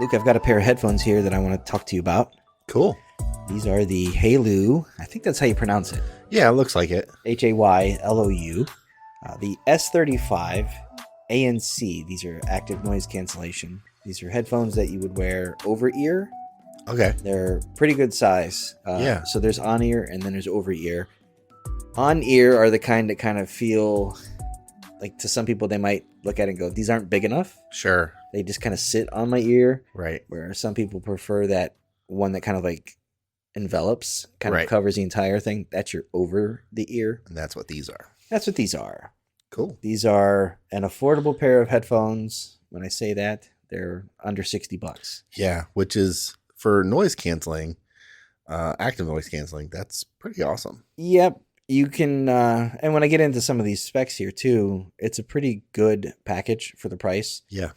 Luke, I've got a pair of headphones here that I want to talk to you about. Cool. These are the HAYLOU, I think that's how you pronounce it. Yeah, it looks like it. HAYLOU. The S35 ANC. These are active noise cancellation. These are headphones that you would wear over ear. Okay. They're pretty good size. Yeah. So there's on ear and then there's over ear. On ear are the kind that kind of feel like, to some people, they might look at it and go, these aren't big enough. Sure. They just kind of sit on my ear. Right. Where some people prefer that one that kind of like envelops, kind Right. of covers the entire thing. That's your over the ear. And that's what these are. That's what these are. Cool. These are an affordable pair of headphones. When I say that, they're under $60. Yeah, which is for noise canceling, active noise canceling. That's pretty awesome. Yep. You can, and when I get into some of these specs here too, it's a pretty good package for the price. Yeah.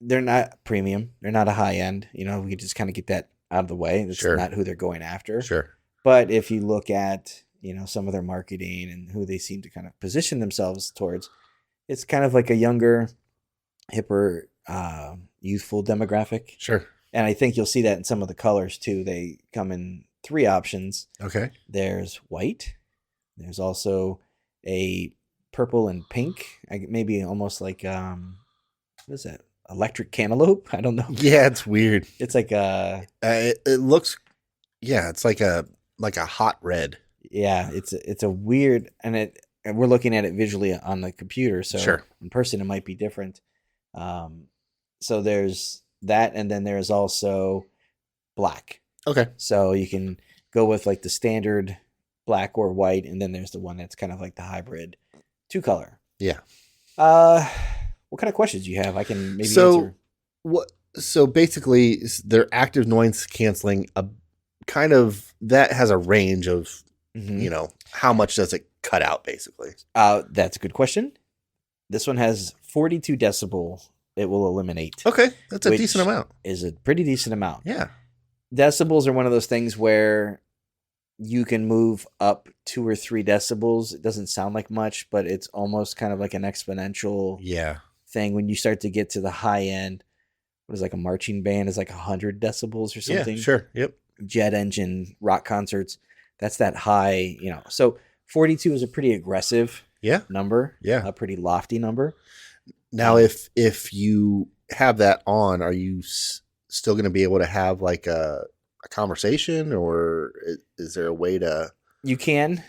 They're not premium. They're not a high end. You know, we can just kind of get that out of the way. That's Sure. not who they're going after. Sure. But if you look at, you know, some of their marketing and who they seem to kind of position themselves towards, it's kind of like a younger, hipper, youthful demographic. Sure. And I think you'll see that in some of the colors too. They come in 3 options. Okay. There's white. There's also a purple and pink. Maybe almost like, what is that? Electric cantaloupe? I don't know. Yeah, it's weird. It's like it looks, yeah, it's like a hot red. yeah, it's a weird, and we're looking at it visually on the computer, so Sure. in person it might be different. So there's that, and then there's also black. Okay. So you can go with like the standard black or white, and then there's the one that's kind of like the hybrid 2-color. Yeah. What kind of questions do you have? I can maybe answer. So basically, they're active noise canceling. A kind of that has a range of, Mhm. you know, how much does it cut out? Basically. That's a good question. This one has 42 decibel. It will eliminate. Okay, that's a Which decent amount. Is a pretty decent amount. Yeah. Decibels are one of those things where you can move up 2 or 3 decibels. It doesn't sound like much, but it's almost kind of like an exponential Yeah. thing when you start to get to the high end. What is like a marching band is like 100 decibels or something. Yeah. Sure. Yep. Jet engine rock concerts. That's that high, you know. So 42 is a pretty aggressive Yeah. number. Yeah. A pretty lofty number. Now, if you have that on, are you still going to be able to have like a conversation, or is there a way to? You can.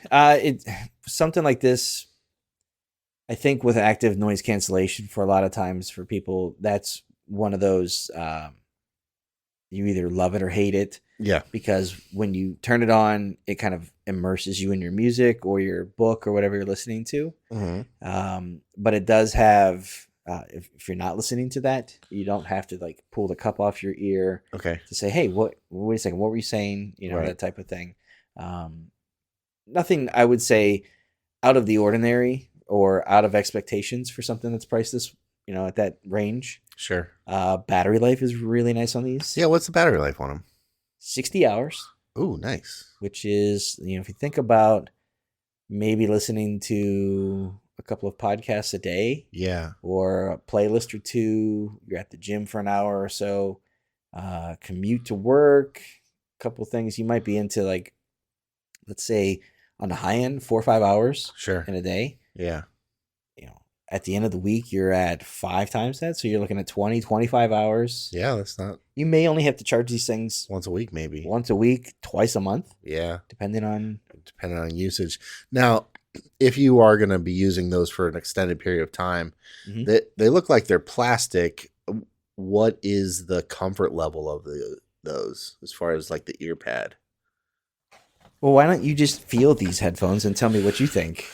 Something like this, I think with active noise cancellation, for a lot of times for people, that's one of those, you either love it or hate it, Yeah. because when you turn it on, it kind of immerses you in your music or your book or whatever you're listening to. Mm-hmm. But it does have, if you're not listening to that, you don't have to like pull the cup off your ear Okay. to say, hey, wait a second, what were you saying? You know, Right. that type of thing. Nothing I would say out of the ordinary or out of expectations for something that's priced this, you know, at that range. Sure. Battery life is really nice on these. Yeah. What's the battery life on them? 60 hours, Ooh, nice. which is, you know, if you think about maybe listening to a couple of podcasts a day Yeah. or a playlist or two, you're at the gym for an hour or so, commute to work, a couple things you might be into, like, let's say on the high end, 4 or 5 hours Sure. in a day. Yeah. You know, at the end of the week, you're at 5 times that. So you're looking at 20, 25 hours. Yeah. That's not You may only have to charge these things once a week, maybe. once a week, twice a month, Yeah. depending on. Depending on usage. Now, if you are going to be using those for an extended period of time, Mhm. they look like they're plastic. What is the comfort level of those as far as like the ear pad? Well, why don't you just feel these headphones and tell me what you think?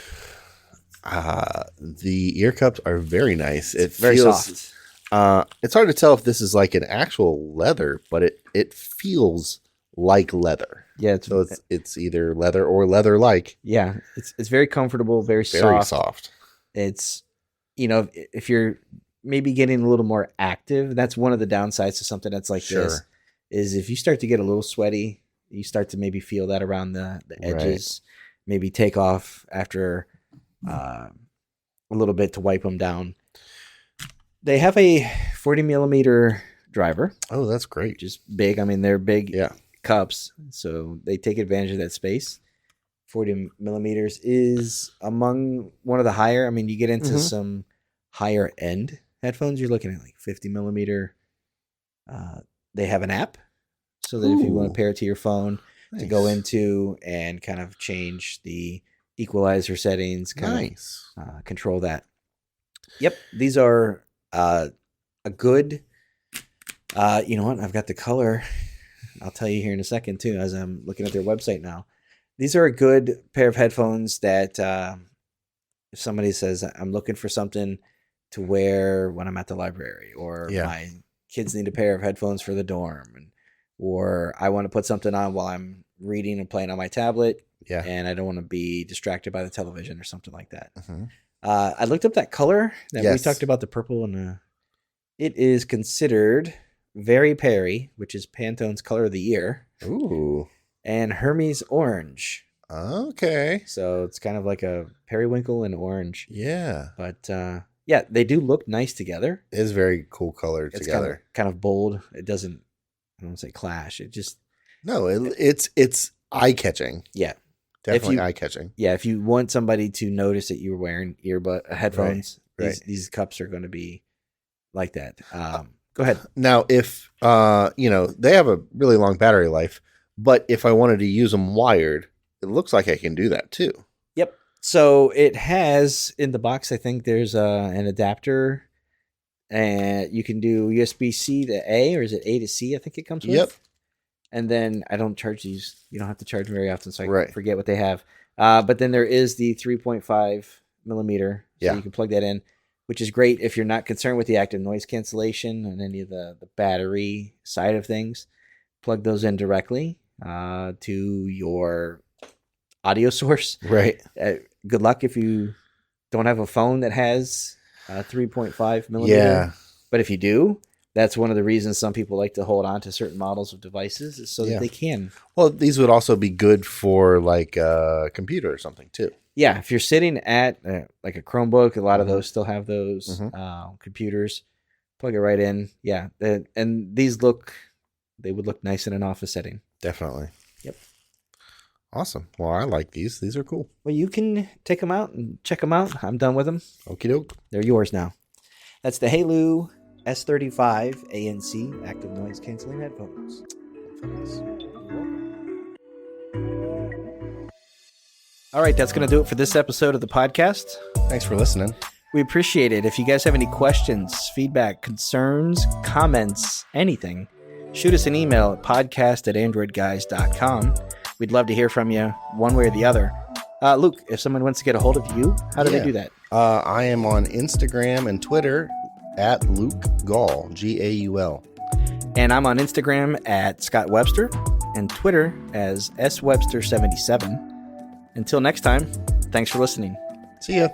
The ear cups are very nice. It Very feels soft. It's hard to tell if this is like an actual leather, but it feels like leather. Yeah, So it's either leather or leather like. yeah, it's very comfortable, very Very soft. soft. It's, you know, if you're maybe getting a little more active, that's one of the downsides to something that's like this, Sure. is if you start to get a little sweaty, you start to maybe feel that around the edges, maybe take off after a little bit to wipe them down. They have a 40 millimeter driver, Oh, that's great. which is big. I mean, they're big Yeah. cups, so they take advantage of that space. 40 millimeters is among one of the higher. I mean, you get into Mhm. some higher end headphones, you're looking at like 50 millimeter. They have an app so that if you want Ooh, to pair it to your phone to go nice. into and kind of change the equalizer settings, kind Nice. of control that. Yep, these are a good. You know what? I've got the color. I'll tell you here in a second too, as I'm looking at their website now. These are a good pair of headphones that if somebody says I'm looking for something to wear when I'm at the library, or Yeah. my kids need a pair of headphones for the dorm, or I want to put something on while I'm reading and playing on my tablet, Yeah. and I don't want to be distracted by the television or something like that. Mhm. I looked up that color that we Yes. talked about, the purple, and it is considered Very Perry, which is Pantone's color of the year, Ooh. and Hermes Orange. Okay. So it's kind of like a periwinkle and orange. Yeah. But yeah, they do look nice together. It is very cool color It's together. kind of bold. It doesn't, I don't want to say clash. It just, No, it's eye catching. yeah. Definitely eye catching. Yeah, if you want somebody to notice that you're wearing headphones, Right. These cups are going to be like that. Go ahead. Now, if they have a really long battery life, but if I wanted to use them wired, it looks like I can do that too. Yep. So it has in the box, I think there's an adapter, and you can do USB-C to A, or is it A to C? I think it comes with. Yep. And then I don't charge these. You don't have to charge very often, so I Right. forget what they have. But then there is the 3.5 millimeter, so Yeah. you can plug that in, which is great if you're not concerned with the active noise cancellation and any of the battery side of things. Plug those in directly to your audio source. Right. Good luck if you don't have a phone that has 3.5 millimeter. Yeah. But if you do, that's one of the reasons some people like to hold on to certain models of devices, is so that they can. Well, these would also be good for like a computer or something too. Yeah, if you're sitting at like a Chromebook, a lot of Mhm. those still have those Mhm. computers. Plug it right in. Yeah, and these they would look nice in an office setting. Definitely. Yep. Awesome. Well, I like these. These are cool. Well, you can take them out and check them out. I'm done with them. Okie doke. They're yours now. That's the HAYLOU S35 ANC active noise canceling headphones. All right, that's going to do it for this episode of the podcast. Thanks for listening. We appreciate it. If you guys have any questions, feedback, concerns, comments, anything, shoot us an email at podcast@AndroidGuys.com. We'd love to hear from you one way or the other. Luke, if someone wants to get a hold of you, how do they do that? I am on Instagram and Twitter at Luke Gaul, Gaul. And I'm on Instagram at Scott Webster and Twitter as SWebster77. Until next time, thanks for listening. See ya.